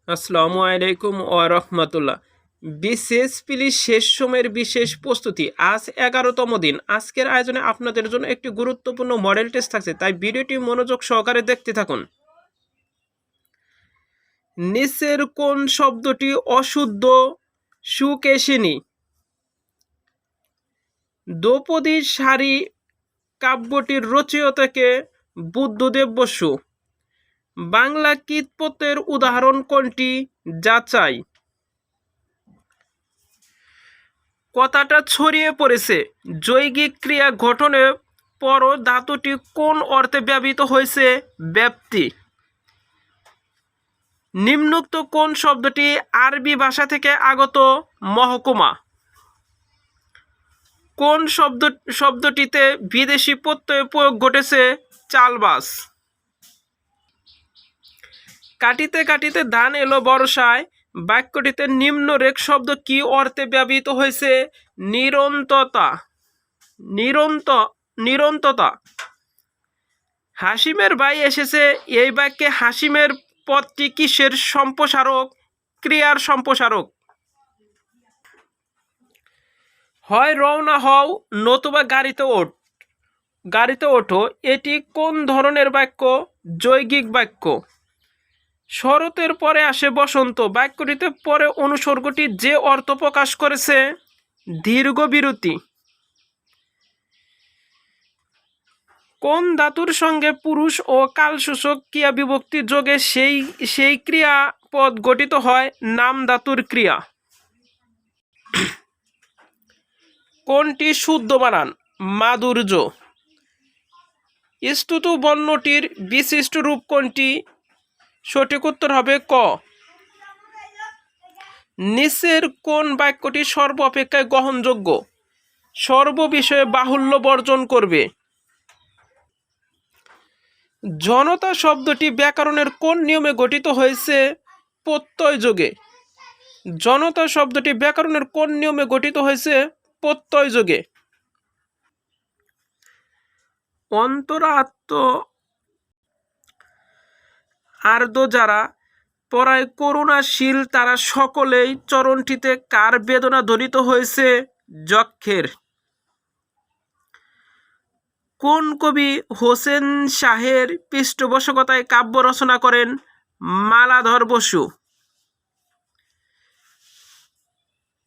আসসালামু আলাইকুম ওয়া রাহমাতুল্লাহ। বিশেষ পিলি শেষ সময়ের বিশেষ প্রস্তুতি আজ 11তম দিন। আজকের আয়োজনে আপনাদের জন্য একটি গুরুত্বপূর্ণ মডেল টেস্ট থাকছে, তাই ভিডিওটি মনোযোগ সহকারে দেখতে থাকুন। নিচের কোন শব্দটি অশুদ্ধ সুকেশিনী? দ্রৌপদীর শাড়ি কাব্যটির রচয়িতাকে? বুদ্ধদেব বসু। বাংলা কীটপত্রের উদাহরণ কোনটি? যাচাই। কথাটা ছড়িয়ে পড়েছে। যৌগিক ক্রিয়া গঠনে পর ধাতুটি কোন অর্থে ব্যবহৃত হয়েছে? ব্যাপ্তি। নিম্নোক্ত কোন শব্দটি আরবি ভাষা থেকে আগত? মহকুমা। কোন শব্দটিতে বিদেশি প্রত্যয় প্রয়োগ ঘটেছে? চালবাস। কাটিতে কাটিতে ধান এলো বর্ষায় বাক্যটিতে নিম্নরেখ শব্দ কি অর্থে ব্যবহৃত হয়েছে? নিরন্ততা। নিরন্ততা। হাসিমের ভাই এসেছে, এই বাক্যে হাসিমের পদটি কিসের সম্প্রসারক? ক্রিয়ার সম্প্রসারক। হয় রওনা হও নতুবা গাড়িতে ওঠো এটি কোন ধরনের বাক্য? যৌগিক বাক্য। শরতের পরে আসে বসন্ত বাক্যটিতে পরে অনুসর্গটি যে অর্থ প্রকাশ করেছে? দীর্ঘ বিরতি। কোন ধাতুর সঙ্গে পুরুষ ও কালসূচক ক্রিয়া বিভক্তি যোগে সেই ক্রিয়াপদ গঠিত হয়? নাম ধাতুর ক্রিয়া। কোনটি শুদ্ধ বানান? মাধুর্য। স্তুতু বর্ণটির বিশিষ্ট রূপ কোনটি? সঠিক উত্তর হবে ক। নিচের কোন বাক্যটি সর্ব অপেক্ষায় গ্রহণযোগ্য? সর্ব বিষয়ে বাহুল্য বর্জন করবে। জনতা শব্দটি ব্যাকরণের কোন নিয়মে গঠিত হয়েছে? প্রত্যয় যোগে। জনতা শব্দটি ব্যাকরণের কোন নিয়মে গঠিত হয়েছে? প্রত্যয় যোগে। অন্তরাত্ম আর্দ্র যারা পরায় করুণাশীল তারা সকলেই চরণটিতে কার বেদনা ধ্বনিত হয়েছে? যক্ষের। কোন কবি হোসেন শাহের পৃষ্ঠপোষকতায় কাব্য রচনা করেন? মালাধর বসু।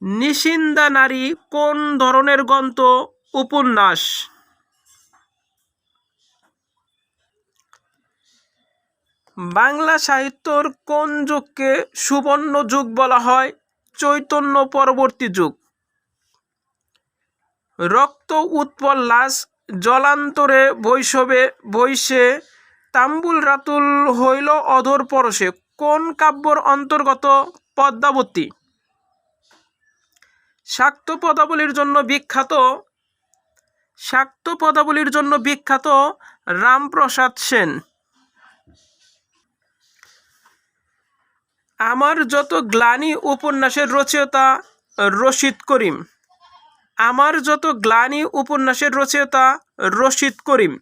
নিশিন্দা নারী কোন ধরনের গ্রন্থ? উপন্যাস। বাংলা সাহিত্যর কোন যুগকে সুবর্ণ যুগ বলা হয়? চৈতন্য পরবর্তী যুগ। রক্ত উৎপল্লাস জলান্তরে বৈশে তাম্বুল রাতুল হইল অধর পরশে কোন কাব্যর অন্তর্গত? পদ্মাবতী। শাক্ত পদাবলীর জন্য বিখ্যাত রামপ্রসাদ সেন। আমার যত গ্লানি উপন্যাসের রচয়িতা? রশিদ করিম। আমার যত গ্লানি উপন্যাসের রচয়িতা? রশিদ করিম।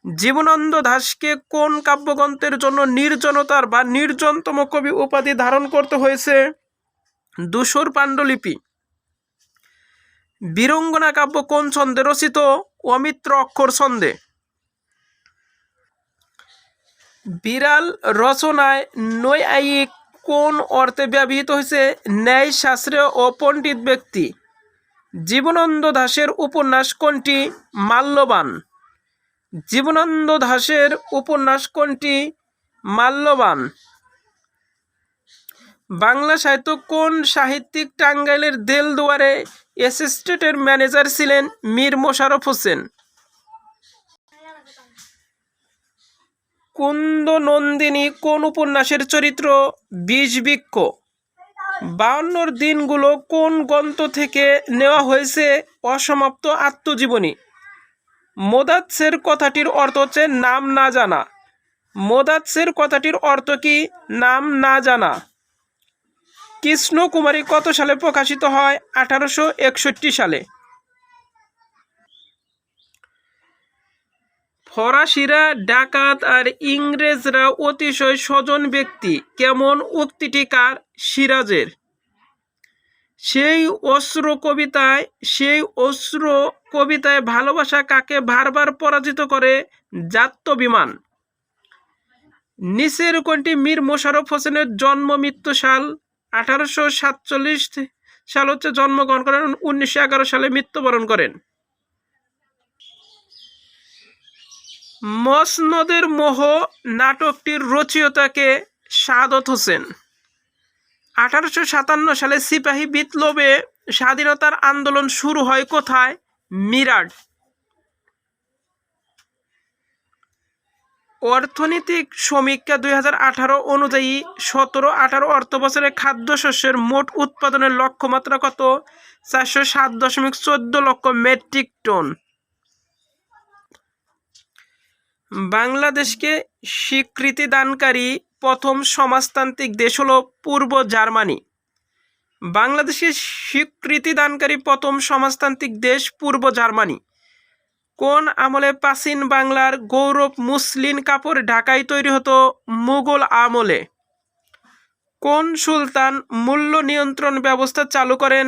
জীবনানন্দ দাশকে কোন কাব্যগ্রন্থের জন্য নির্জনতার বা নির্জনতম কবি উপাধি ধারণ করতে হয়েছে? ধূসর পাণ্ডুলিপি। বীরঙ্গনা কাব্য কোন ছন্দে রচিত? অমিত্র অক্ষর ছন্দে। বিড়াল রচনায় নৈয়ায়িক কোন অর্থে ব্যবহৃত হয়েছে? ন্যায় শাস্ত্রে ও পণ্ডিত ব্যক্তি। জীবনানন্দ দাশের উপন্যাস কোনটি? মাল্যবান। জীবনানন্দ দাশের উপন্যাস কোনটি? মাল্যবান। বাংলা সাহিত্য কোন সাহিত্যিক টাঙ্গাইলের দেলদুয়ারে এস্টেটের ম্যানেজার ছিলেন? মীর মোশাররফ হোসেন। কুন্দনন্দিনী কোন উপন্যাসের চরিত্র? বিষবৃক্ষ। 52 দিনগুলো কোন গ্রন্থ থেকে নেওয়া হয়েছে? অসমাপ্ত আত্মজীবনী। মোদাচ্ছের কথাটির অর্থ হচ্ছে নাম না জানা। মোদাচ্ছের কথাটির অর্থ কি? নাম না জানা। কৃষ্ণকুমারী কত সালে প্রকাশিত হয়? 1861 সালে। ফরাসিরা ডাকাত আর ইংরেজরা অতিশয় স্বজন ব্যক্তি, কেমন উক্তিটি কার? সিরাজের। সেই অশ্রু কবিতায় ভালোবাসা কাকে বারবার পরাজিত করে? জাত্যবিমান। নিচের কোনটি মীর মোশাররফ হোসেনের জন্ম মৃত্যু সাল? 1847 সাল হচ্ছে জন্মগ্রহণ করেন, 1911 সালে মৃত্যুবরণ করেন। মসনদের মোহ নাটকটির রচয়িতাকে? সাদত হোসেন। 1857 সালে সিপাহী বিপ্লবে স্বাধীনতার আন্দোলন শুরু হয় কোথায়? মিরাট। অর্থনৈতিক সমীক্ষা 2018 অনুযায়ী 17-18 অর্থবছরে খাদ্যশস্যের মোট উৎপাদনের লক্ষ্যমাত্রা কত? 407.14 লক্ষ মেট্রিক টন। বাংলাদেশকে স্বীকৃতি দানকারী প্রথম সমাজতান্ত্রিক দেশ হল পূর্ব জার্মানি। বাংলাদেশকে স্বীকৃতি দানকারী প্রথম সমাজতান্ত্রিক দেশ পূর্ব জার্মানি। কোন আমলে প্রাচীন বাংলার গৌরব মসলিন কাপড় ঢাকায় তৈরি হতো? মুঘল আমলে। কোন সুলতান মূল্য নিয়ন্ত্রণ ব্যবস্থা চালু করেন?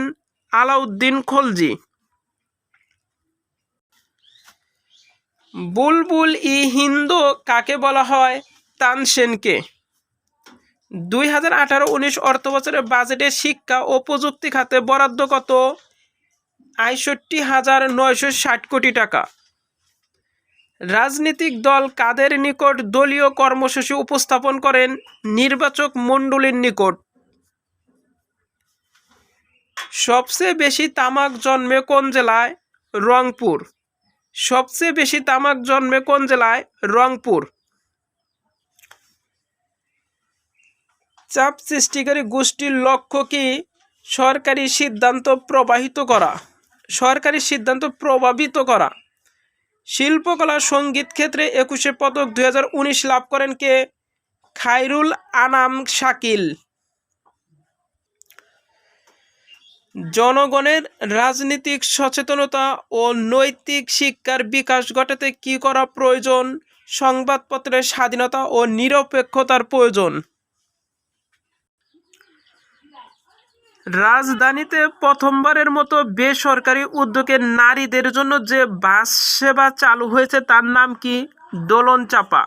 আলাউদ্দিন খলজি। বুলবুল ই হিন্দ কাকে বলা হয়? তানসেনকে। 2018-19 অর্থবছরের বাজেটে শিক্ষা ও প্রযুক্তি খাতে বরাদ্দ কত? ৬৮,৯৬০ কোটি টাকা। রাজনৈতিক দল কাদের নিকট দলীয় কর্মসূচি উপস্থাপন করেন? নির্বাচক মণ্ডলীর নিকট। সবচেয়ে বেশি তামাক জন্মে কোন জেলায়? রংপুর। সবচেয়ে বেশি তামাক জন্মে কোন জেলায়? রংপুর। চাপ সৃষ্টিকারী গোষ্ঠীর লক্ষ্য কি? সরকারি সিদ্ধান্ত প্রভাবিত করা। শিল্পকলা সঙ্গীত ক্ষেত্রে 21 পদক 2019 লাভ করেন কে? খায়রুল আনাম শাকিল। জনগণের রাজনৈতিক সচেতনতা ও নৈতিক শিক্ষার বিকাশ ঘটাতে কি করা প্রয়োজন? সংবাদপত্রের স্বাধীনতা ও নিরপেক্ষতার প্রয়োজন। রাজধানীতে প্রথমবারের মতো বেসরকারি উদ্যোগে নারীদের জন্য যে বাস সেবা চালু হয়েছে তার নাম কি? দোলন চাপা।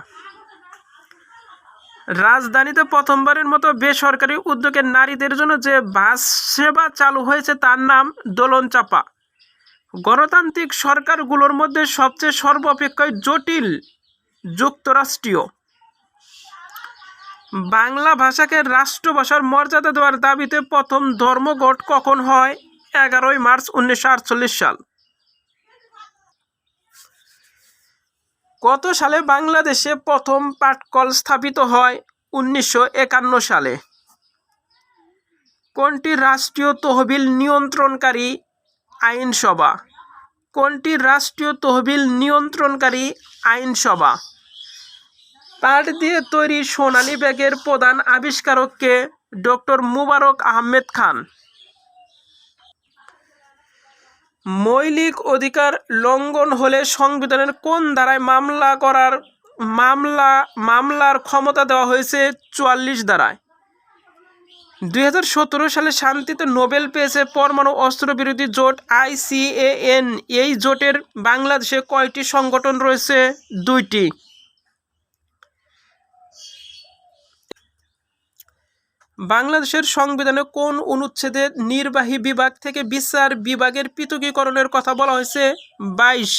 রাজধানীতে প্রথমবারের মতো বেসরকারি উদ্যোগে নারীদের জন্য যে বাস সেবা চালু হয়েছে তার নাম দোলন চাপা। গণতান্ত্রিক সরকারগুলোর মধ্যে সবচেয়ে সর্বাপেক্ষা জটিল যুক্তরাষ্ট্রীয়। বাংলা ভাষাকে রাষ্ট্রভাষার মর্যাদা দেওয়ার দাবিতে প্রথম ধর্মঘট কখন হয়? 11 মার্চ 1948 সাল। কত সালে বাংলাদেশে প্রথম পাটকল স্থাপিত হয়? 1951 সালে। কোনটি রাষ্ট্রীয় তহবিল নিয়ন্ত্রণকারী আইনসভা? কোনটি রাষ্ট্রীয় তহবিল নিয়ন্ত্রণকারী আইনসভা? পাট দিয়ে তৈরি সোনালী ব্যাগের প্রধান আবিষ্কারককে? ডক্টর মুবারক আহমেদ খান। মৌলিক অধিকার লঙ্ঘন হলে সংবিধানের কোন ধারায় মামলার ক্ষমতা দেওয়া হয়েছে? 44 ধারায়। 2017 সালে শান্তিতে নোবেল পেয়েছে পরমাণু অস্ত্র বিরোধী জোট ICAN। এই জোটের বাংলাদেশে কয়টি সংগঠন রয়েছে? 2টি। বাংলাদেশের সংবিধানে কোন অনুচ্ছেদে নির্বাহী বিভাগ থেকে বিচার বিভাগের পৃথকীকরণের কথা বলা হয়েছে? 22।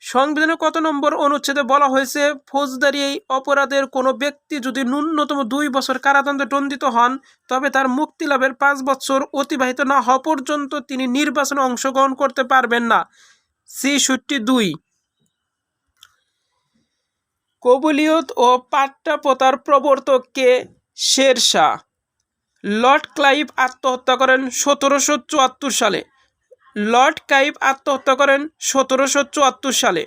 সংবিধানে কত নম্বর অনুচ্ছেদে বলা হয়েছে ফৌজদারি অপরাধের কোনো ব্যক্তি যদি ন্যূনতম 2 বছর কারাদণ্ডে দণ্ডিত হন তবে তার মুক্তি লাভের 5 বছর অতিবাহিত না হওয়া পর্যন্ত তিনি নির্বাচনে অংশগ্রহণ করতে পারবেন না? 62। কবুলিয়ত ও পাট্টা প্রথার প্রবর্তক কে? শেরশাহ। লর্ড ক্লাইভ আত্মহত্যা করেন 1774 সালে। লর্ড ক্লাইভ আত্মহত্যা করেন 1774 সালে।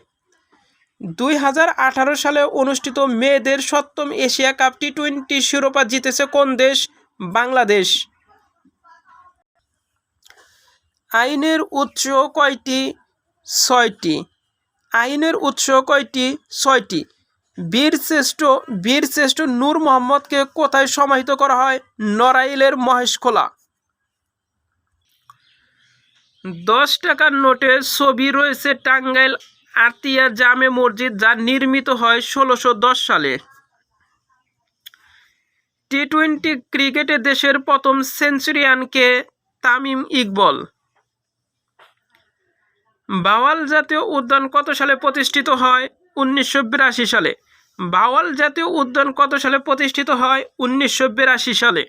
2018 সালে অনুষ্ঠিত মেয়েদের 7ম এশিয়া কাপ টি-20 শিরোপা জিতেছে কোন দেশ? বাংলাদেশ। আইনের উৎস কয়টি? 6টি। আইনের উৎস কয়টি? 6টি। বীরশ্রেষ্ঠ নূর মোহাম্মদকে কোথায় সমাহিত করা হয়? নড়াইলের মহেশখোলা। 10 টাকার নোটে ছবি রয়েছে টাঙ্গাইল আতিয়া জামে মসজিদ, যা নির্মিত হয় 1610 সালে। টি-20 ক্রিকেটে দেশের প্রথম সেঞ্চুরিয়ানকে? তামিম ইকবল। ভাওয়াল জাতীয় উদ্যান কত সালে প্রতিষ্ঠিত হয়? 1982 সালে। ভাওয়াল জাতীয় উদ্যান কত সালে প্রতিষ্ঠিত হয়? 1982 সালে।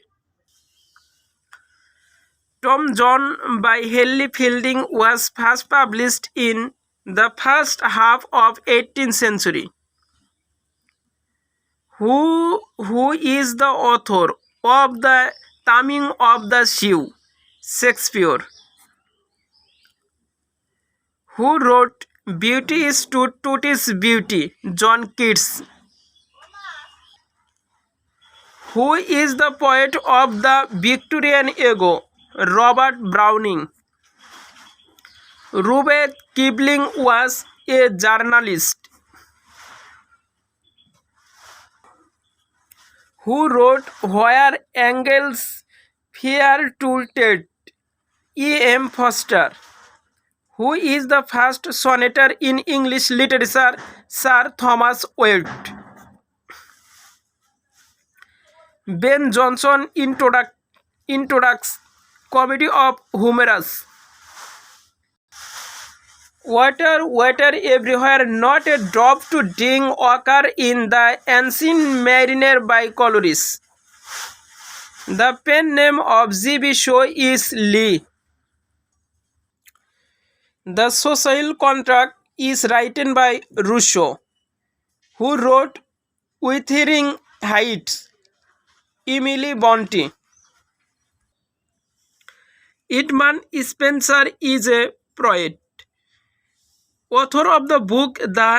Tom Jones by Henry Fielding was first published in the first half of 18th century. Who is the author of the Taming of the Shrew? Shakespeare. Who wrote Beauty is to Tutis Beauty? John Keats. Who is the poet of the Victorian ego? Robert Browning. Rudyard Kipling was a journalist. Who wrote Where Angels Fear to Tread? E.M. Forster. Who is the first senator in English literature? Sir Thomas Wyatt. Ben Jonson introducts Comedy of Humorous. Water everywhere, not a drop to drink, occur in the ancient mariner by Coleridge. The pen name of G.B. Shaw is Lee. The Social Contract is written by Rousseau. Who wrote Wuthering Heights? Emily Bronte. Edmund Spenser is a poet. Author of the book The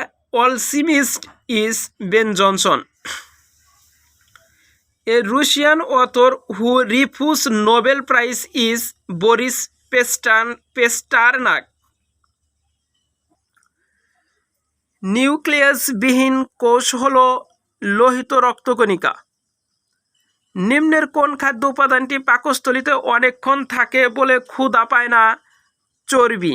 Alchemist is Ben Jonson. A Russian author who refused Nobel Prize is Boris Pasternak. নিউক্লিয়াসবিহীন কোষ হল লোহিত রক্তকণিকা। নিম্নের কোন খাদ্য উপাদানটি পাকস্থলীতে অনেকক্ষণ থাকে বলে ক্ষুধা পায় না? চর্বি।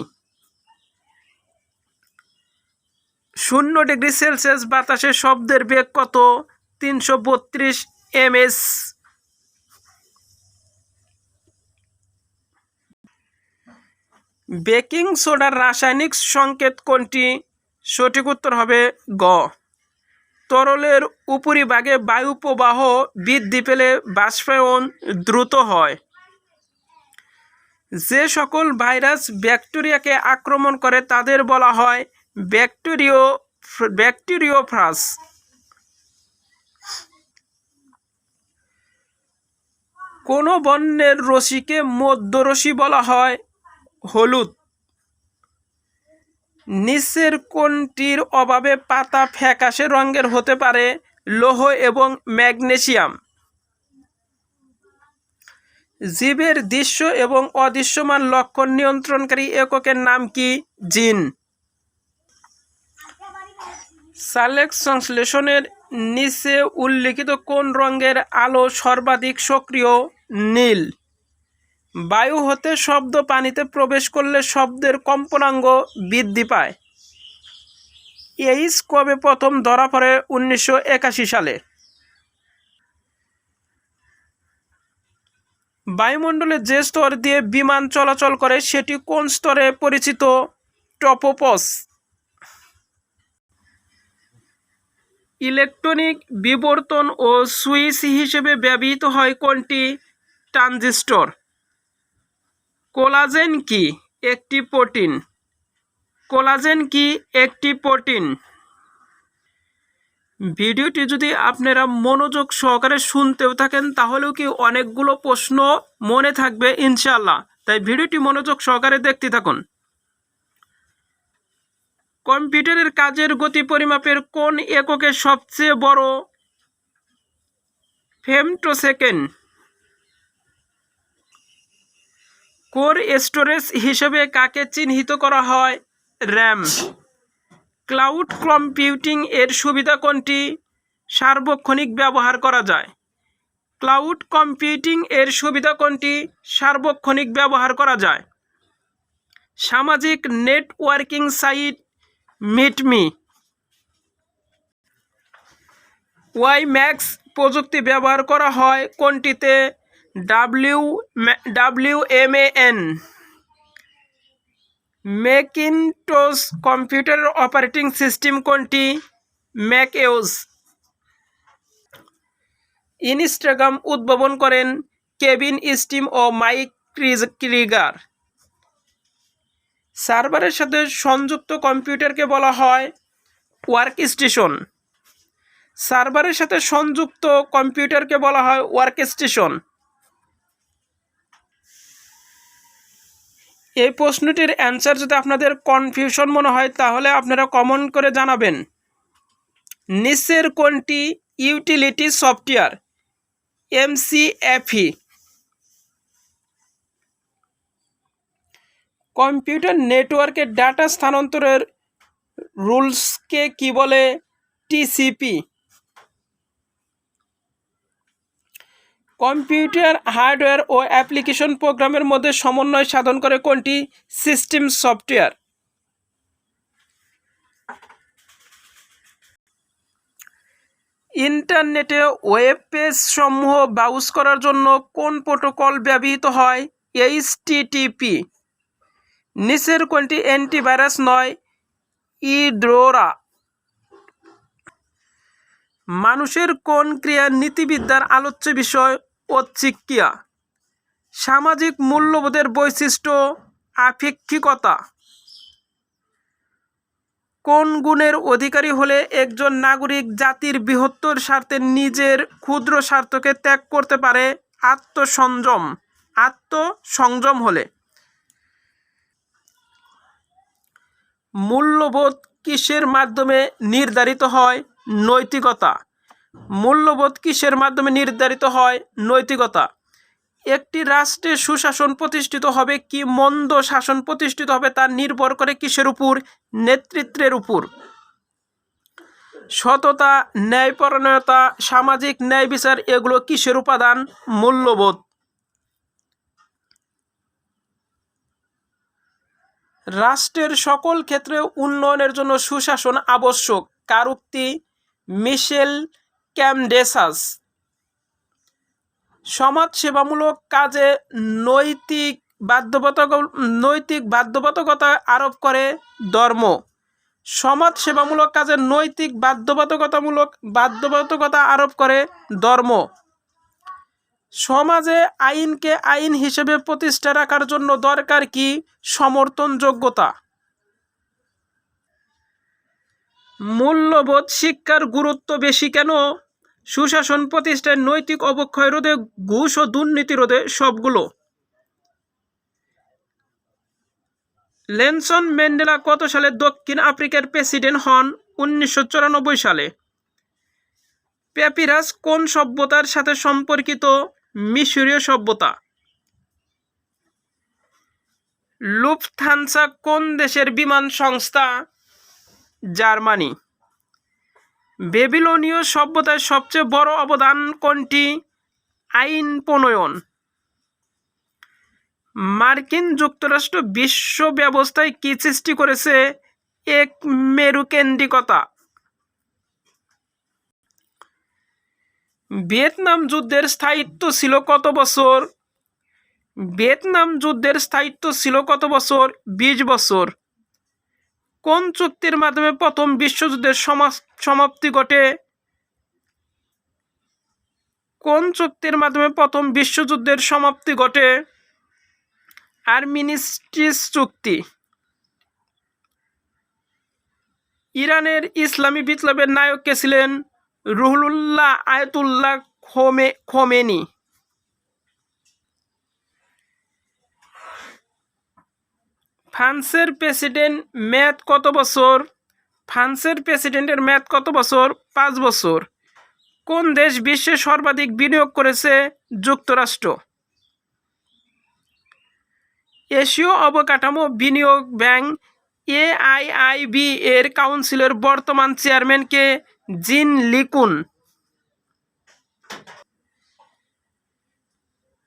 0 ডিগ্রি সেলসিয়াস বাতাসে শব্দের বেগ কত? 332 ms। বেকিং সোডার রাসায়নিক সংকেত কোনটি? সঠিক উত্তর হবে গ। তরলের উপরিভাগে বায়ু প্রবাহ বৃদ্ধি পেলে বাষ্পায়ন দ্রুত হয়। যে সকল ভাইরাস ব্যাকটেরিয়াকে আক্রমণ করে তাদের বলা হয় ব্যাকটেরিওফাজ। কোন বর্ণের রশ্মিকে মধ্যরশ্মি বলা হয়? হলুদ। নিচের কোনটির অভাবে পাতা ফ্যাকাশে রঙের হতে পারে? লৌহ এবং ম্যাগনেসিয়াম। জীবের দৃশ্য এবং অদৃশ্যমান লক্ষণ নিয়ন্ত্রণকারী এককের নাম কি? জিন। সালেক্স সংশ্লেষণের নিচে উল্লিখিত কোন রঙের আলো সর্বাধিক সক্রিয়? নীল। বায়ু হতে শব্দ পানিতে প্রবেশ করলে শব্দের কম্পনাঙ্গ বৃদ্ধি পায়। এইচ কবে প্রথম ধরা পড়ে? 1981 সালে। বায়ুমণ্ডলে যে স্তর দিয়ে বিমান চলাচল করে সেটি কোন স্তরে পরিচিত? ট্রপোপস। ইলেকট্রনিক বিবর্তন ও সুইচ হিসেবে ব্যবহৃত হয় কোনটি? ট্রানজিস্টর। কোলাজেন কি? একটি প্রোটিন। কোলাজেন কি? একটি প্রোটিন। ভিডিওটি যদি আপনারা মনোযোগ সহকারে শুনতেও থাকেন তাহলেও কি অনেকগুলো প্রশ্ন মনে থাকবে ইনশাআল্লাহ, তাই ভিডিওটি মনোযোগ সহকারে দেখতে থাকুন। কম্পিউটারের কাজের গতি পরিমাপের কোন এককে সবচেয়ে বড়? ফেমটোসেকেন্ড। কোর স্টোরেজ হিসেবে কাকে চিহ্নিত করা হয়? র্যাম। ক্লাউড কম্পিউটিং এর সুবিধা কোনটি? সার্বক্ষণিক ব্যবহার করা যায়। ক্লাউড কম্পিউটিং এর সুবিধা কোনটি? সার্বক্ষণিক ব্যবহার করা যায়। সামাজিক নেটওয়ার্কিং সাইট মিটমি ওয়াইম্যাক্স প্রযুক্তি ব্যবহার করা হয় কোনটিতে? WMAN। ম্যাকিনটশ কম্পিউটারের অপারেটিং সিস্টেম কোনটি? ম্যাকওএস। ইনস্টাগ্রাম উদ্ভাবন করেন কেভিন স্টিম ও মাইক ক্রিগার। সার্ভারের সাথে সংযুক্ত কম্পিউটারকে বলা হয় ওয়ার্কস্টেশন। সার্ভারের সাথে সংযুক্ত কম্পিউটারকে বলা হয় ওয়ার্কস্টেশন। এই প্রশ্নটির অ্যান্সার যদি আপনাদের কনফিউশন মনে হয় তাহলে আপনারা কমেন্ট করে জানাবেন। নিচের কোনটি ইউটিলিটি সফটওয়্যার? MCAFE। কম্পিউটার নেটওয়ার্কে ডাটা স্থানান্তরের রুলসকে কি বলে? TCP। কম্পিউটার হার্ডওয়্যার ও অ্যাপ্লিকেশন প্রোগ্রামের মধ্যে সমন্বয় সাধন করে কোনটি? System software. ইন্টারনেটে ওয়েব পেজ সমূহ ব্রাউজ করার জন্য কোন প্রোটোকল ব্যবহৃত হয়? HTTP। নিচের কোনটি অ্যান্টিভাইরাস নয়? ইডোরা। মানুষের কোন ক্রিয়া নীতিবিদ্যার আলোচ্য বিষয়? ঔৎসুক্য। সামাজিক মূল্যবোধের বৈশিষ্ট্য? আপেক্ষিকতা। কোন গুণের অধিকারী হলে একজন নাগরিক জাতির বৃহত্তর স্বার্থে নিজের ক্ষুদ্র স্বার্থকে ত্যাগ করতে পারে? আত্মসংযম হলে। মূল্যবোধ কিসের মাধ্যমে নির্ধারিত হয়? নৈতিকতা। মূল্যবোধ কিসের মাধ্যমে নির্ধারিত হয়? নৈতিকতা। একটি রাষ্ট্রে সুশাসন প্রতিষ্ঠিত হবে কি মন্দ শাসন প্রতিষ্ঠিত হবে তা নির্ভর করে কিসের উপর? নেতৃত্বের উপর। সততা, ন্যায়পরায়ণতা, সামাজিক ন্যায় বিচার এগুলো কিসের উপাদান? মূল্যবোধ। রাষ্ট্রের সকল ক্ষেত্রে উন্নয়নের জন্য সুশাসন আবশ্যক কার উক্তি? মিশেল ক্যামডেসাস। সমাজসেবামূলক কাজে নৈতিক বাধ্যবাধকতা আরোপ করে ধর্ম। সমাজসেবামূলক কাজে নৈতিক বাধ্যবাধকতা আরোপ করে ধর্ম। সমাজে আইনকে আইন হিসেবে প্রতিষ্ঠা রাখার জন্য দরকার কি? সমর্থনযোগ্যতা। মূল্যবোধ শিক্ষার গুরুত্ব বেশি কেন? সুশাসন প্রতিষ্ঠায়, নৈতিক অবক্ষয় রোধে, ঘুষ ও দুর্নীতি রোধে, সবগুলো। নেলসন ম্যান্ডেলা কত সালে দক্ষিণ আফ্রিকার প্রেসিডেন্ট হন? 1994 সালে। প্যাপিরাস কোন সভ্যতার সাথে সম্পর্কিত? মিশরীয় সভ্যতা। লুফথানসা কোন দেশের বিমান সংস্থা? জার্মানি। বেবিলনীয় সভ্যতায় সবচেয়ে বড় অবদান কোনটি? আইন প্রণয়ন। মার্কিন যুক্তরাষ্ট্র বিশ্ব ব্যবস্থায় কি সৃষ্টি করেছে? এক মেরুকেন্দ্রিকতা। ভিয়েতনাম যুদ্ধের স্থায়িত্ব ছিল কত বছর? ভিয়েতনাম যুদ্ধের স্থায়িত্ব ছিল কত বছর? 20 বছর। কোন চুক্তির মাধ্যমে প্রথম বিশ্বযুদ্ধের সমাপ্তি ঘটে? কোন চুক্তির মাধ্যমে প্রথম বিশ্বযুদ্ধের সমাপ্তি ঘটে? আর্মিস্টিস চুক্তি। ইরানের ইসলামী বিপ্লবের নায়ক কে ছিলেন? Ruhullah Ayatollah Khomeini. ফ্রান্সের প্রেসিডেন্ট মেয়াদ কত বছর? ফ্রান্সের প্রেসিডেন্টের মেয়াদ কত বছর? 5 বছর। কোন দেশ বিশ্বে সর্বাধিক বিনিয়োগ করেছে? যুক্তরাষ্ট্র। এশীয় অবকাঠামো বিনিয়োগ ব্যাংক AIIB এর কাউন্সিলের বর্তমান চেয়ারম্যান কে? জিন লিকুন।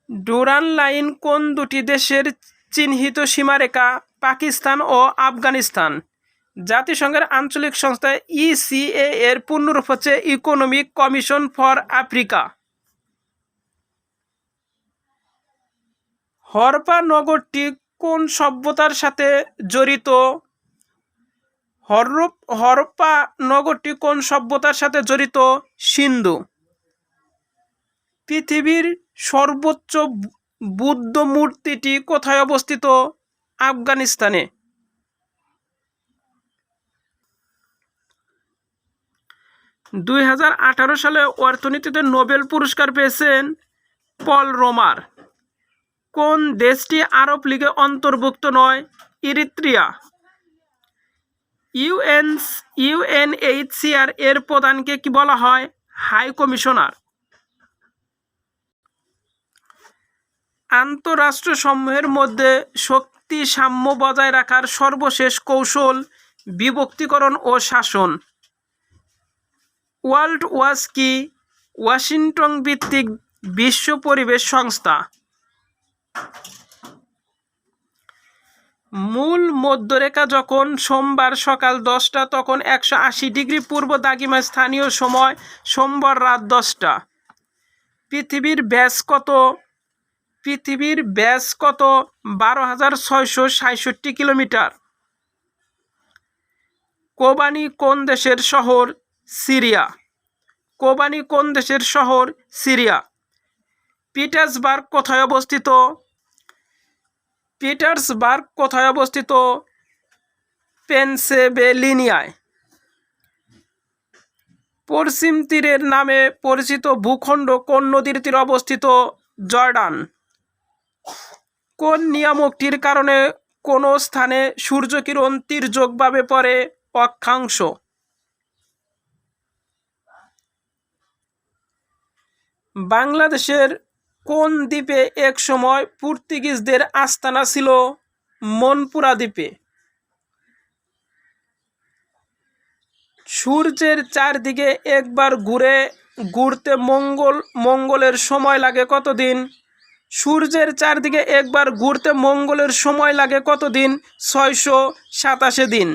ডুরান্ড লাইন কোন দুটি দেশের চিহ্নিত সীমারেখা? পাকিস্তান ও আফগানিস্তান। জাতিসংঘের আঞ্চলিক সংস্থা ECA এর পূর্ণরূপ হচ্ছে economic commission for Africa. Harappa নগরটি কোন সভ্যতার সাথে জড়িত? হরপ্পা নগরটি কোন সভ্যতার সাথে জড়িত? সিন্ধু। পৃথিবীর সর্বোচ্চ বুদ্ধ মূর্তিটি কোথায় অবস্থিত? আফগানিস্তানে। (2018) সালে অর্থনীতিতে নোবেল পুরস্কার পেয়েছেন পল রোমার। কোন দেশটি আরব লীগে অন্তর্ভুক্ত নয়? ইরিত্রিয়া। UNHCR এর প্রধানকে কি বলা হয়? High commissioner. আন্তঃরাষ্ট্রসমূহের মধ্যে শক্তি সাম্য বজায় রাখার সর্বশেষ কৌশল বিভক্তিকরণ ও শাসন। ওয়ার্ল্ড ওয়াচ কি? ওয়াশিংটন ভিত্তিক বিশ্ব পরিবেশ সংস্থা। মূল মধ্যরেখা যখন সোমবার সকাল 10টা তখন 180 ডিগ্রি পূর্ব দ্রাঘিমায় স্থানীয় সময় সোমবার রাত 10টা। পৃথিবীর ব্যাস কত? পৃথিবীর ব্যাস কত? 12,666 কিলোমিটার। কোবানি কোন দেশের শহর? সিরিয়া। কোবানি কোন দেশের শহর? সিরিয়া। পিটার্সবার্গ কোথায় অবস্থিত? পিটার্সবার্গ কোথায় অবস্থিত? পেনসিলভেনিয়ায়। পশ্চিম তীরের নামে পরিচিত ভূখণ্ড কোন নদীর তীরে অবস্থিত? জর্ডান। কোন নিয়ামকটির কারণে কোনো স্থানে সূর্যকিরণ তির্যকভাবে পড়ে? অক্ষাংশ। বাংলাদেশের কোন দ্বীপে একসময় পর্তুগিজদের আস্তানা ছিল? মনপুরা দ্বীপে। সূর্যের চারদিকে একবার ঘুরতে মঙ্গলের সময় লাগে কতদিন? সূর্যের চারদিকে একবার ঘুরতে মঙ্গলের সময় লাগে কতদিন? 687 দিন।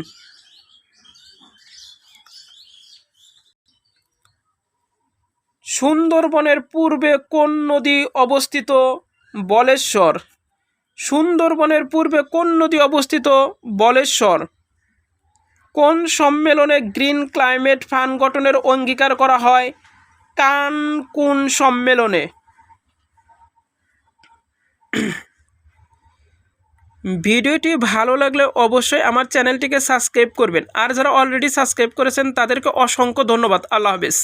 সুন্দরবনের পূর্বে কোন নদী অবস্থিত? বলেশ্বর। সুন্দরবনের পূর্বে কোন নদী অবস্থিত? বলেশ্বর। কোন সম্মেলনে গ্রিন ক্লাইমেট ফান্ড গঠনের অঙ্গীকার করা হয়? কানকুন সম্মেলনে। ভিডিওটি ভালো লাগলে অবশ্যই আমার চ্যানেলটিকে সাবস্ক্রাইব করবেন, আর যারা অলরেডি সাবস্ক্রাইব করেছেন তাদেরকে অসংখ্য ধন্যবাদ। আল্লাহ হাফেজ।